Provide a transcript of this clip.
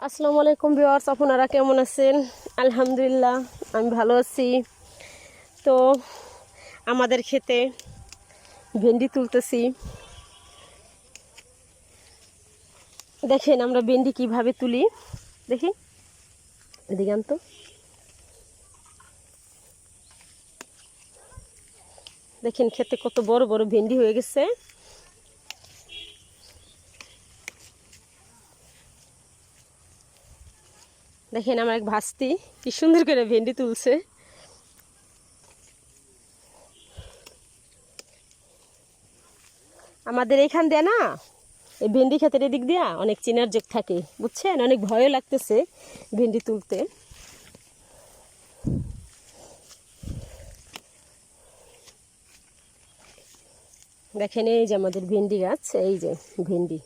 আসসালামু আলাইকুম ভিউয়ার্স, আপনারা কেমন আছেন? আলহামদুলিল্লাহ আমি ভালো আছি। তো আমাদের ক্ষেতে ভেন্ডি তুলতেছি। দেখেন আমরা ভেন্ডি কিভাবে তুলি, দেখি এদিকে আনতো। দেখেন ক্ষেতে কত বড় বড় ভেন্ডি হয়ে গেছে। দেখেন আমার এক ভাস্তি কি সুন্দর করে ভেন্ডি তুলছে। আমাদের এখান দিয়ে না এই ভেন্ডি ক্ষেতের এদিক দিয়া অনেক চেনার যোগ থাকে, বুঝছেন? অনেক ভয়ও লাগতেছে ভেন্ডি তুলতে। দেখেন এই যে আমাদের ভেন্ডি গাছ, এই যে ভেন্ডি।